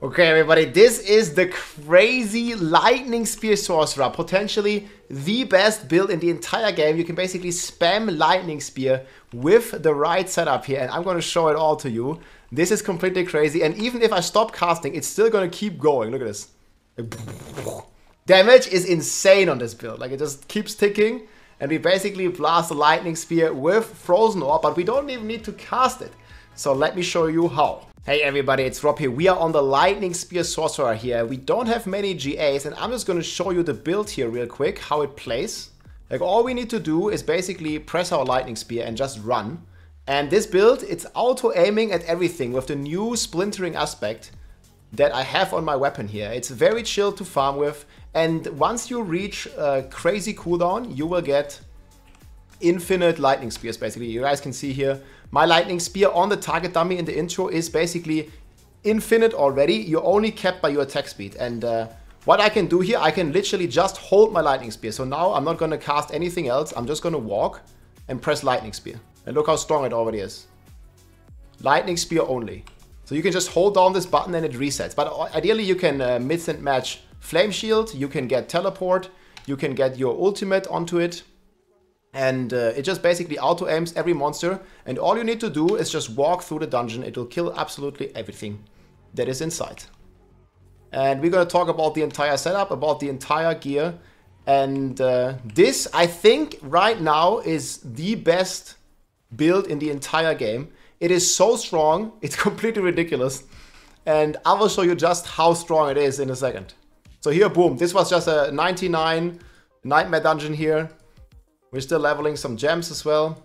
Okay, everybody, this is the crazy Lightning Spear Sorcerer, potentially the best build in the entire game. You can basically spam Lightning Spear with the right setup here, and I'm going to show it all to you. This is completely crazy, and even if I stop casting, it's still going to keep going. Look at this. Damage is insane on this build. Like, it just keeps ticking, and we basically blast the Lightning Spear with Frozen Orb, but we don't even need to cast it. So let me show you how. Hey everybody, it's Rob here. We are on the Lightning Spear Sorcerer here. We don't have many GAs, and I'm just going to show you the build here real quick, how it plays. Like, all we need to do is basically press our Lightning Spear and just run. And this build, it's auto-aiming at everything with the new splintering aspect that I have on my weapon here. It's very chill to farm with, and once you reach a crazy cooldown, you will get infinite Lightning Spears, basically. You guys can see here, my Lightning Spear on the target dummy in the intro is basically infinite already. You're only kept by your attack speed. And what I can do here, I can literally just hold my Lightning Spear. So now I'm not going to cast anything else. I'm just going to walk and press Lightning Spear. And look how strong it already is. Lightning Spear only. So you can just hold down this button and it resets. But ideally you can mix and match Flame Shield. You can get Teleport. You can get your ultimate onto it. And it just basically auto-aims every monster. And all you need to do is just walk through the dungeon. It will kill absolutely everything that is inside. And we're going to talk about the entire setup, about the entire gear. And this, I think, right now is the best build in the entire game. It is so strong. It's completely ridiculous. And I will show you just how strong it is in a second. So here, boom. This was just a 99 Nightmare Dungeon here. We're still leveling some gems as well.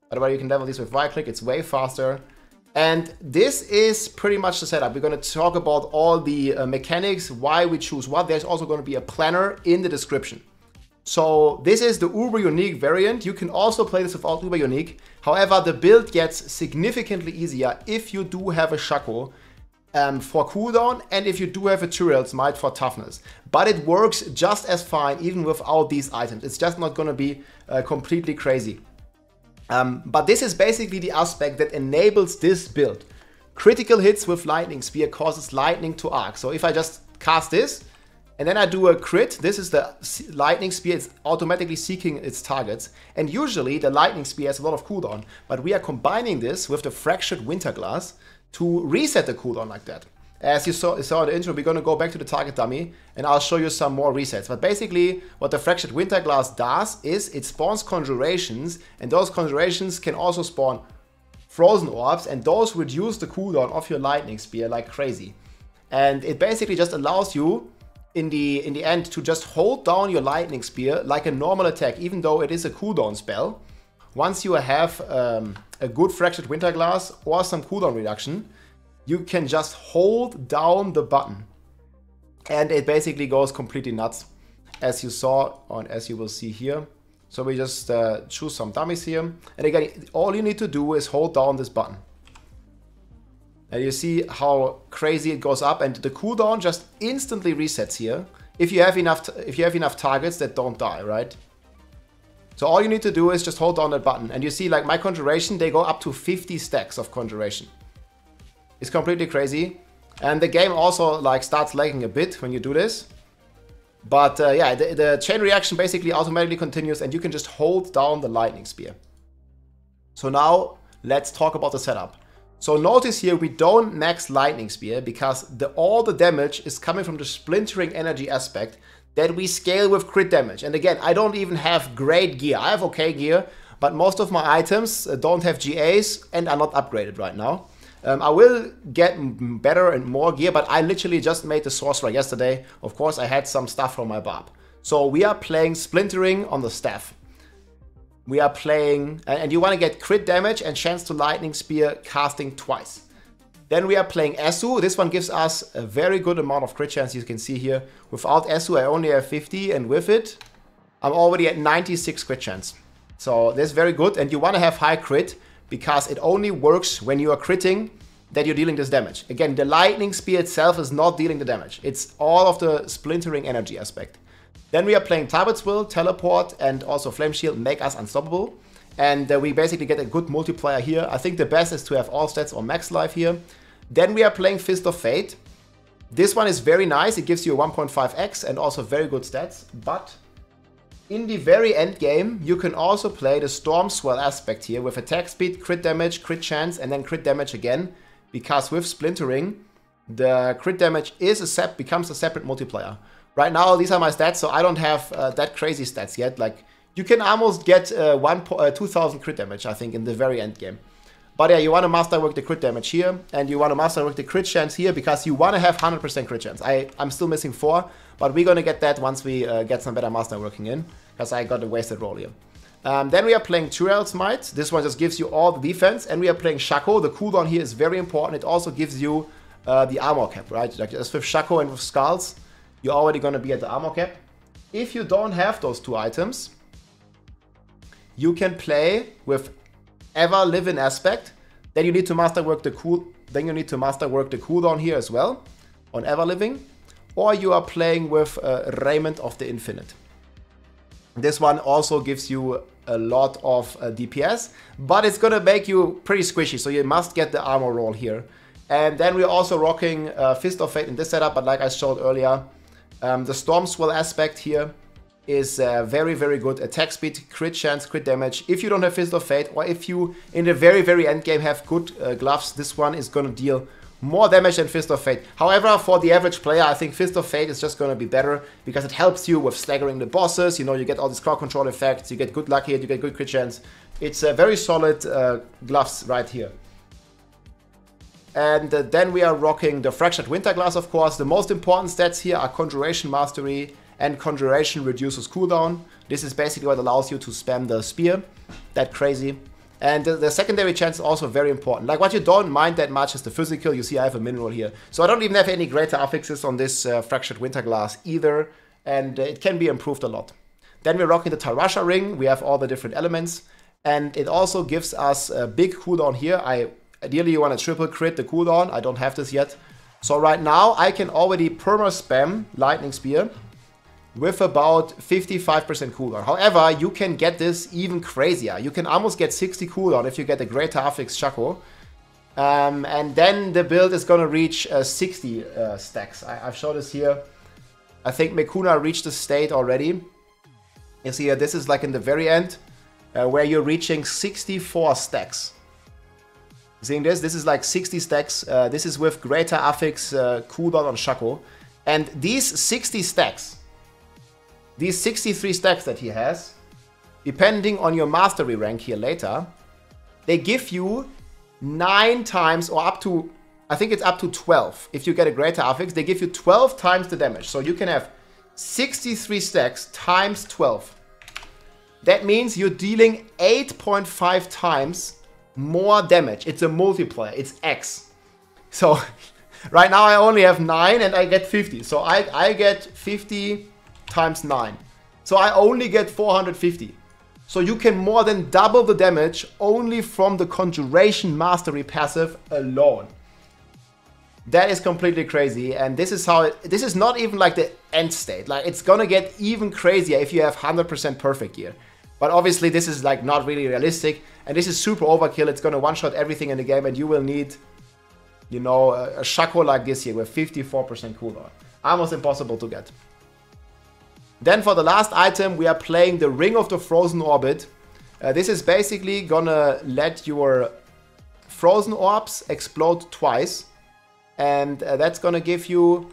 By the way, you can level these with right click. It's way faster. And this is pretty much the setup. We're going to talk about all the mechanics, why we choose what. There's also going to be a planner in the description. So this is the Uber Unique variant. You can also play this without Uber Unique. However, the build gets significantly easier if you do have a Shaco for cooldown, and if you do have a Tyrell's Might for toughness. But it works just as fine even without these items. It's just not going to be completely crazy. But this is basically the aspect that enables this build. Critical hits with Lightning Spear causes lightning to arc. So if I just cast this and then I do a crit, this is the Lightning Spear. It's automatically seeking its targets. And usually the Lightning Spear has a lot of cooldown. But we are combining this with the Fractured Winterglass to reset the cooldown like that. As you saw in the intro, we're going to go back to the target dummy and I'll show you some more resets. But basically what the Fractured Winterglass does is it spawns Conjurations, and those Conjurations can also spawn Frozen Orbs, and those reduce the cooldown of your Lightning Spear like crazy. And it basically just allows you in the end to just hold down your Lightning Spear like a normal attack, even though it is a cooldown spell. Once you have a good Fractured Winterglass or some cooldown reduction, you can just hold down the button. And it basically goes completely nuts, as you saw, and as you will see here. So we just choose some dummies here. And again, all you need to do is hold down this button. And you see how crazy it goes up, and the cooldown just instantly resets here. If you have enough targets that don't die, right? So all you need to do is just hold down that button. And you see, like, my Conjuration, they go up to 50 stacks of Conjuration. It's completely crazy. And the game also, like, starts lagging a bit when you do this. But yeah, the chain reaction basically automatically continues, and you can just hold down the Lightning Spear. So now let's talk about the setup. So notice here we don't max Lightning Spear because all the damage is coming from the splintering energy aspect that we scale with crit damage. And again, I don't even have great gear. I have okay gear, but most of my items don't have GAs and are not upgraded right now. I will get better and more gear, but I literally just made the Sorcerer yesterday. Of course, I had some stuff from my Barb. So we are playing Splintering on the staff. We are playing, and you want to get crit damage and chance to Lightning Spear casting twice. Then we are playing Esu. This one gives us a very good amount of crit chance, you can see here. Without Esu, I only have 50, and with it, I'm already at 96 crit chance. So that's very good, and you want to have high crit, because it only works when you are critting that you're dealing this damage. Again, the Lightning Spear itself is not dealing the damage. It's all of the splintering energy aspect. Then we are playing Target's Will, Teleport, and also Flame Shield make us unstoppable. And we basically get a good multiplier here. I think the best is to have all stats on max life here. Then we are playing Fist of Fate. This one is very nice. It gives you a 1.5x and also very good stats. But in the very end game, you can also play the Storm Swell aspect here with attack speed, crit damage, crit chance, and then crit damage again. Because with Splintering, the crit damage becomes a separate multiplier. Right now, these are my stats, so I don't have that crazy stats yet. Like, you can almost get 2000 crit damage, I think, in the very end game. But yeah, you want to masterwork the crit damage here, and you want to masterwork the crit chance here, because you want to have 100% crit chance. I'm still missing 4, but we're going to get that once we get some better masterworking in, because I got a wasted roll here. Then we are playing Tyrell's Might. This one just gives you all the defense, and we are playing Shaco. The cooldown here is very important. It also gives you the armor cap, right? Like, as with Shaco and with Skulls, you're already going to be at the armor cap. If you don't have those 2 items, you can play with Ever Living aspect. Then you need to masterwork the cooldown here as well on Ever Living, or you are playing with Raiment of the Infinite. This one also gives you a lot of DPS, but it's gonna make you pretty squishy, so you must get the armor roll here. And then we're also rocking Fist of Fate in this setup, but like I showed earlier, the Storm Swell aspect here is very, very good. Attack speed, crit chance, crit damage. If you don't have Fist of Fate, or if you, in the very, very end game, have good gloves, this one is going to deal more damage than Fist of Fate. However, for the average player, I think Fist of Fate is just going to be better, because it helps you with staggering the bosses. You know, you get all these crowd control effects, you get good luck hit, you get good crit chance. It's a very solid gloves right here. And then we are rocking the Fractured Winterglass, of course. The most important stats here are Conjuration Mastery, and Conjuration reduces cooldown. This is basically what allows you to spam the spear. That crazy. And the secondary chance is also very important. Like, what you don't mind that much is the physical. You see I have a mineral here. So I don't even have any greater affixes on this Fractured Winterglass either. And it can be improved a lot. Then we're rocking the Tarasha Ring. We have all the different elements. And it also gives us a big cooldown here. Ideally you want to triple crit the cooldown. I don't have this yet. So right now I can already perma spam Lightning Spear with about 55% cooldown. However, you can get this even crazier. You can almost get 60 cooldown if you get a Greater Affix Shaco. And then the build is going to reach 60 stacks. I've showed this here. I think Mekuna reached the state already. You see here, this is like in the very end, where you're reaching 64 stacks. Seeing this? This is like 60 stacks. This is with Greater Affix cooldown on Shaco. And these 60 stacks, these 63 stacks that he has, depending on your mastery rank here later, they give you 9 times, or up to, I think it's up to 12. If you get a Greater Affix, they give you 12 times the damage. So you can have 63 stacks times 12. That means you're dealing 8.5 times more damage. It's a multiplier. It's X. So right now I only have 9 and I get 50. So I get 50 times 9. So I only get 450. So you can more than double the damage only from the Conjuration Mastery passive alone. That is completely crazy, and this is how this is not even like the end state. Like, it's gonna get even crazier if you have 100% perfect gear. But obviously this is like not really realistic, and this is super overkill. It's gonna one-shot everything in the game, and you will need, you know, a Shaco like this here with 54% cooldown. Almost impossible to get. Then for the last item, we are playing the Ring of the Frozen Orbit. This is basically gonna let your frozen orbs explode twice. And that's gonna give you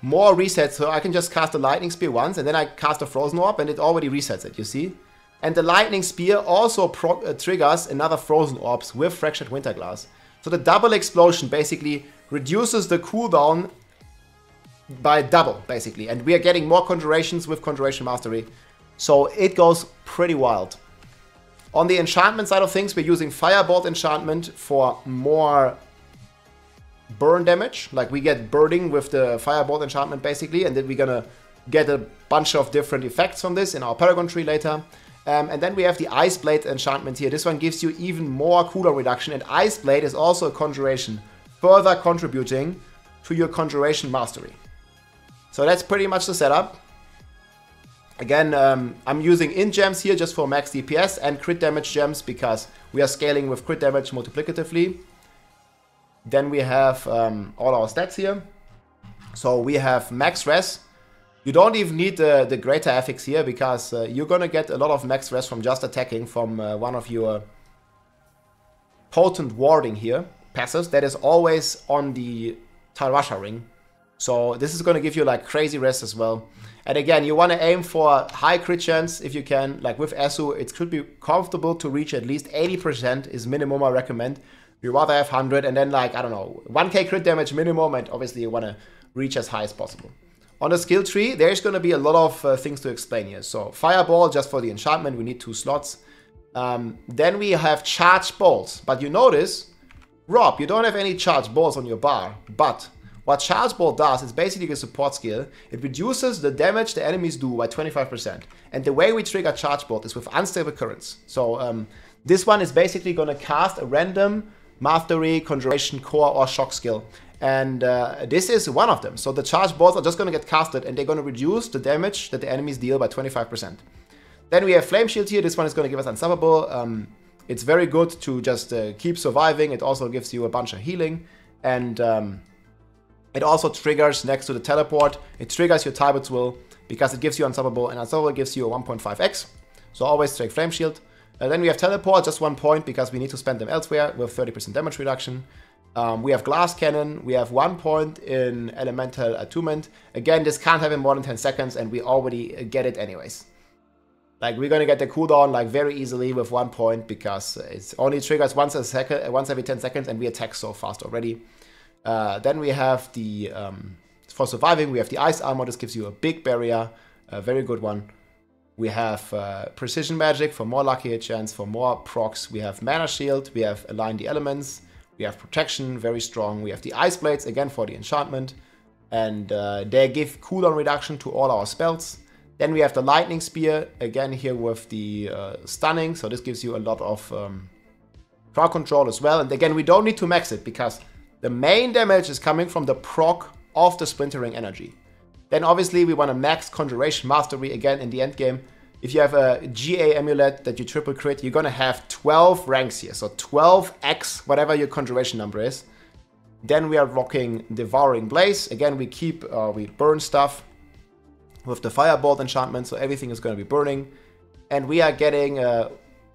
more resets. So I can just cast a Lightning Spear once, and then I cast a Frozen Orb, and it already resets it, you see? And the Lightning Spear also triggers another Frozen Orbs with Fractured Winterglass. So the double explosion basically reduces the cooldown by double, basically. And we are getting more Conjurations with Conjuration Mastery. So it goes pretty wild. On the enchantment side of things, we're using Firebolt enchantment for more burn damage. Like, we get burning with the Firebolt enchantment, basically. And then we're gonna get a bunch of different effects from this in our Paragon tree later. And then we have the Ice Blade enchantment here. This one gives you even more cooldown reduction. And Ice Blade is also a conjuration, further contributing to your Conjuration Mastery. So that's pretty much the setup. Again, I'm using int gems here just for max DPS and crit damage gems because we are scaling with crit damage multiplicatively. Then we have all our stats here. So we have max res. You don't even need the greater affix here, because you're gonna get a lot of max res from just attacking from one of your potent warding here passives that is always on the Tarasha ring. So this is gonna give you like crazy res as well. And again, you want to aim for high crit chance if you can. Like with Esu, it could be comfortable to reach at least 80% is minimum I recommend. You rather have 100 and then like, I don't know, 1k crit damage minimum, and obviously you want to reach as high as possible. On the skill tree, there's going to be a lot of things to explain here. So Fireball, just for the enchantment, we need 2 slots. Then we have charged balls. But you notice, Rob, you don't have any charged balls on your bar. But what Charge Ball does is basically a support skill. It reduces the damage the enemies do by 25%. And the way we trigger Charge Ball is with Unstable Currents. So this one is basically going to cast a random Mastery, Conjuration, Core, or Shock skill. And this is one of them. So the Charge Balls are just going to get casted, and they're going to reduce the damage that the enemies deal by 25%. Then we have Flame Shield here. This one is going to give us Unstoppable. It's very good to just keep surviving. It also gives you a bunch of healing. And it also triggers next to the teleport. It triggers your Tybot's Will because it gives you Unstoppable, and Unstoppable gives you a 1.5x. So always take Flame Shield. Then we have Teleport, just 1 point because we need to spend them elsewhere with 30% damage reduction. We have Glass Cannon. We have 1 point in Elemental Attunement. Again, this can't happen more than 10 seconds, and we already get it anyways. Like, we're gonna get the cooldown like very easily with 1 point because it only triggers once every 10 seconds, and we attack so fast already. Then we have the, for surviving, we have the Ice Armor. This gives you a big barrier, a very good one. We have Precision Magic for more lucky hit chance, for more procs. We have Mana Shield, we have Align the Elements, we have Protection, very strong. We have the Ice Blades, again for the enchantment. And they give cooldown reduction to all our spells. Then we have the Lightning Spear, again here with the Stunning. So this gives you a lot of crowd control as well. And again, we don't need to max it because the main damage is coming from the proc of the Splintering Energy. Then obviously we want to max Conjuration Mastery again in the end game. If you have a GA amulet that you triple crit, you're going to have 12 ranks here. So 12x, whatever your Conjuration number is. Then we are rocking Devouring Blaze. Again, we burn stuff with the Firebolt enchantment, so everything is going to be burning. And we are getting a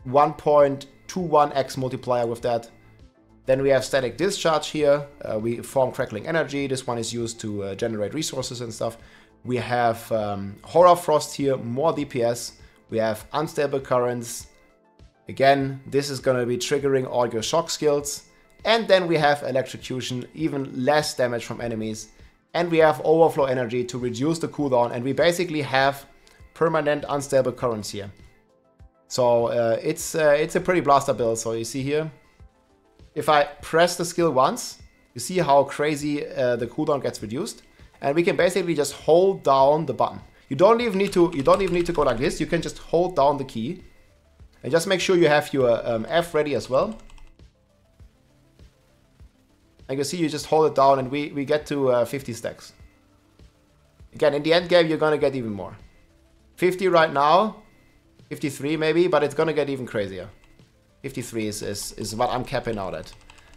1.21x multiplier with that. Then we have Static Discharge here. We form Crackling Energy. This one is used to generate resources and stuff. We have Horror Frost here, more DPS. We have Unstable Currents. Again, this is going to be triggering all your shock skills. And then we have Electrocution, even less damage from enemies. And we have Overflow Energy to reduce the cooldown. And we basically have permanent Unstable Currents here. So it's a pretty blaster build. So you see here, if I press the skill once, you see how crazy the cooldown gets reduced. And we can basically just hold down the button. You don't even need to go like this. You can just hold down the key. And just make sure you have your F ready as well. And you see, you just hold it down and we get to 50 stacks. Again, in the end game, you're going to get even more. 50 right now. 53 maybe, but it's going to get even crazier. 53 is what I'm capping out at.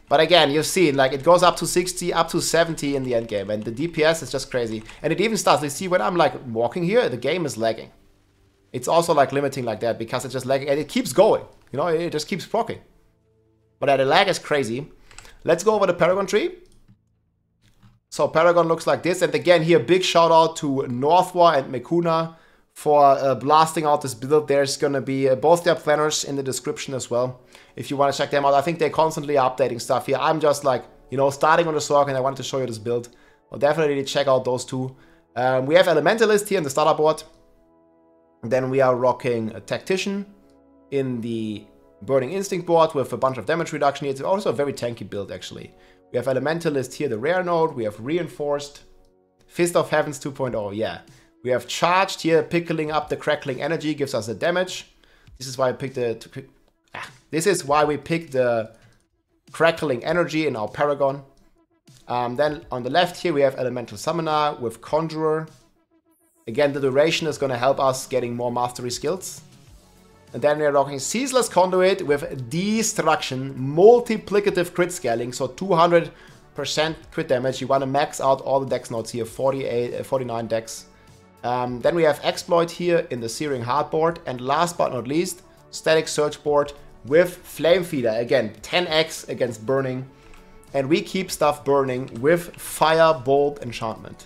But again, you've seen, like, it goes up to 60, up to 70 in the end game. And the DPS is just crazy. And it even starts, you see, when I'm, like, walking here, the game is lagging. It's also, like, limiting like that because it's just lagging. And it keeps going. You know, it just keeps proccing. But the lag is crazy. Let's go over the Paragon tree. So Paragon looks like this. And again, here, big shout out to Northwa and Mekuna for blasting out this build. There's going to be both their planners in the description as well, if you want to check them out. I think they're constantly updating stuff here. I'm just like, you know, starting on the Sorc and I wanted to show you this build. I'll definitely check out those two. We have Elementalist here in the starter board. Then we are rocking a Tactician in the Burning Instinct board with a bunch of damage reduction. It's also a very tanky build, actually. We have Elementalist here, the rare node. We have Reinforced. Fist of Heavens 2.0, yeah. We have Charged here, pickling up the Crackling Energy, gives us the damage. This is why I picked the Crackling Energy in our Paragon. Then on the left here we have Elemental Summoner with Conjurer. Again, the duration is going to help us getting more mastery skills. And then we're rocking Ceaseless Conduit with Destruction, multiplicative crit scaling, so 200% crit damage. You want to max out all the dex nodes here, 49 dex. Then we have Exploit here in the Searing Hardboard. And last but not least, Static Search Board with Flame Feeder. Again, 10x against burning. And we keep stuff burning with Firebolt Enchantment.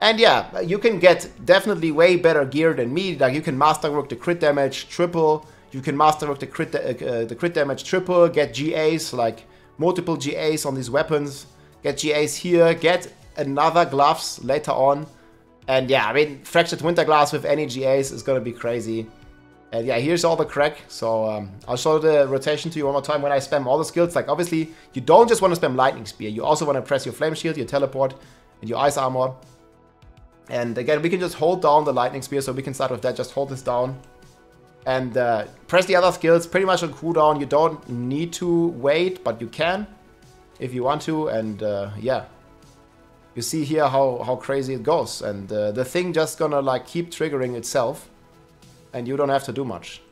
And yeah, you can get definitely way better gear than me. Like, you can masterwork the crit damage triple. You can masterwork the crit damage triple. Get GAs, like multiple GAs on these weapons. Get GAs here. Get another gloves later on. And yeah, I mean, Fractured Winter Glass with any GAs is gonna be crazy. And yeah, here's all the crack. So I'll show the rotation to you one more time when I spam all the skills. Like, obviously, you don't just want to spam Lightning Spear. You also want to press your Flame Shield, your Teleport, and your Ice Armor. And again, we can just hold down the Lightning Spear, so we can start with that. Just hold this down. And press the other skills pretty much on cooldown. You don't need to wait, but you can if you want to. And yeah, you see here how crazy it goes. And the thing just gonna like keep triggering itself. And you don't have to do much.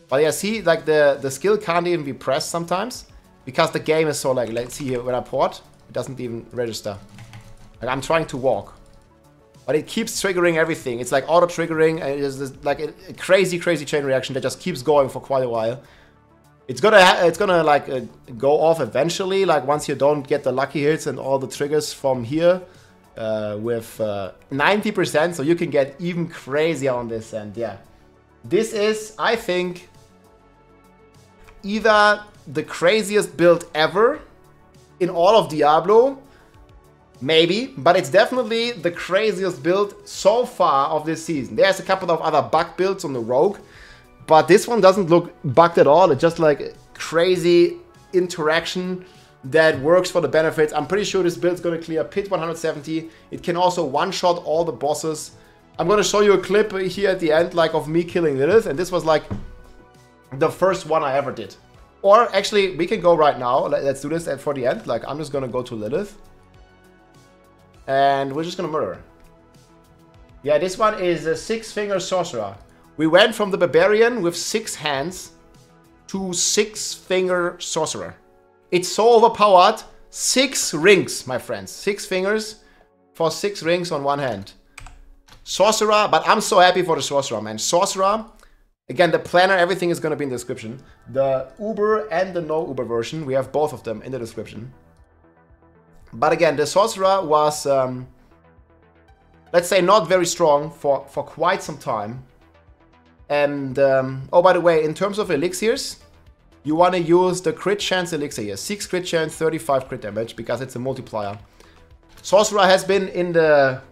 But yeah, see, like the skill can't even be pressed sometimes. Because the game is so like, let's see here, when I port, it doesn't even register. Like, I'm trying to walk. But it keeps triggering everything. It's like auto-triggering, and it's just like a crazy chain reaction that just keeps going for quite a while. It's gonna like go off eventually, like once you don't get the lucky hits and all the triggers from here with 90%, so you can get even crazier on this. And yeah, this is, I think, either the craziest build ever in all of Diablo. Maybe, but it's definitely the craziest build so far of this season. There's a couple of other bug builds on the Rogue, but this one doesn't look bugged at all. It's just like crazy interaction that works for the benefits. I'm pretty sure this build is going to clear Pit 170. It can also one-shot all the bosses. I'm going to show you a clip here at the end, like of me killing Lilith, and this was like the first one I ever did. Or actually, we can go right now. Let's do this for the end. Like, I'm just going to go to Lilith. And we're just gonna murder her. Yeah, this one is a 6-finger Sorcerer. We went from the Barbarian with 6 hands to 6-finger Sorcerer. It's so overpowered. 6 rings, my friends. 6 fingers for 6 rings on one hand. Sorcerer, but I'm so happy for the Sorcerer, man. Sorcerer, again, the planner, everything is gonna be in the description. The Uber and the no Uber version, we have both of them in the description. But again, the Sorcerer was, let's say, not very strong for quite some time. And, oh, by the way, in terms of elixirs, you want to use the crit chance elixir here. 6 crit chance, 35 crit damage, because it's a multiplier. Sorcerer has been in the,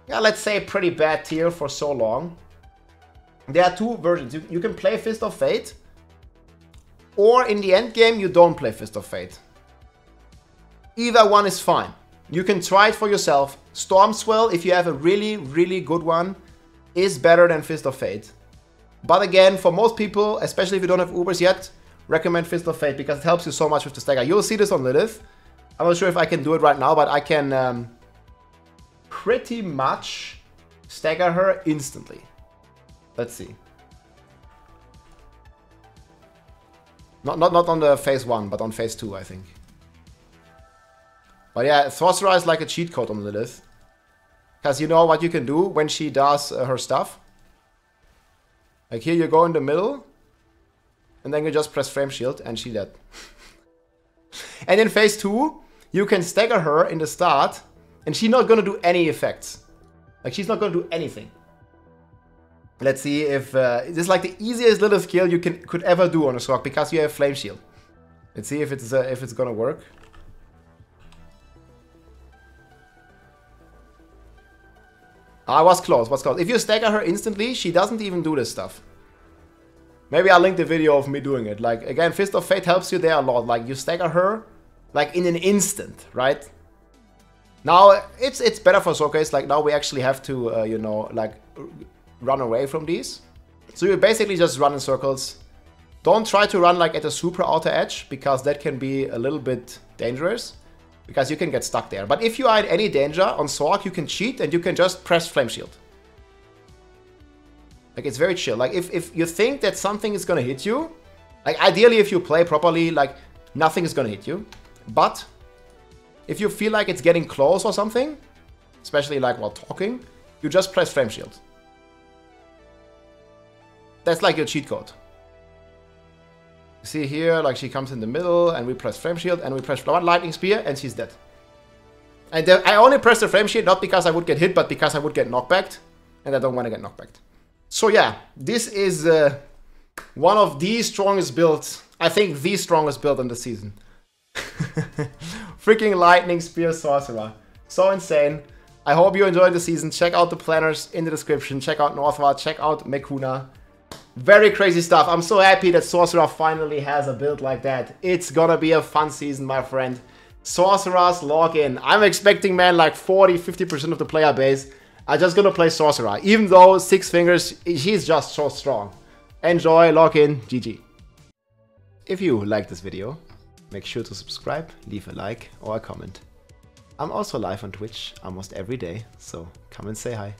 yeah, let's say, pretty bad tier for so long. There are 2 versions. You can play Fist of Fate, or in the end game, you don't play Fist of Fate. Either one is fine. You can try it for yourself. Stormswell, if you have a really good one, is better than Fist of Fate. But again, for most people, especially if you don't have Ubers yet, recommend Fist of Fate because it helps you so much with the stagger. You'll see this on Lilith. I'm not sure if I can do it right now, but I can pretty much stagger her instantly. Let's see. Not on the phase 1, but on phase 2, I think. But yeah, Sorcerer is like a cheat code on Lilith. Because you know what you can do when she does her stuff? Like here you go in the middle. And then you just press Frame Shield and she dead. And in phase 2, you can stagger her in the start. And she's not going to do any effects. Like she's not going to do anything. Let's see if... this is like the easiest Lilith kill you could ever do on a Sorc. Because you have Flame Shield. Let's see if it's going to work. I was close, If you stagger her instantly, she doesn't even do this stuff. Maybe I'll link the video of me doing it. Like, again, Fist of Fate helps you there a lot. Like, you stagger her, like, in an instant, right? Now, it's better for Sorcers. Like, now we actually have to, you know, like, run away from these. So you basically just run in circles. Don't try to run, like, at a super outer edge, because that can be a little bit dangerous. Because you can get stuck there. But if you are in any danger on Sorc, you can cheat and you can just press Flame Shield. Like, it's very chill. Like, if you think that something is gonna hit you, like, ideally, if you play properly, like, nothing is gonna hit you. But if you feel like it's getting close or something, especially, like, while talking, you just press Flame Shield. That's like your cheat code. You see here, like, she comes in the middle, and we press Flame Shield, and we press one Lightning Spear, and she's dead. And I only press the Flame Shield, not because I would get hit, but because I would get knockbacked, and I don't want to get knockbacked. So yeah, this is one of the strongest builds, I think the strongest build in the season. Freaking Lightning Spear Sorcerer. So insane. I hope you enjoyed the season. Check out the planners in the description. Check out Northward. Check out Mekuna. Very crazy stuff. I'm so happy that Sorcerer finally has a build like that. It's gonna be a fun season, my friend. Sorcerers log in. I'm expecting, man, like 40-50% of the player base are just gonna play Sorcerer. Even though Six Fingers, he's just so strong. Enjoy, log in, GG. If you like this video, make sure to subscribe, leave a like or a comment. I'm also live on Twitch almost every day, so come and say hi.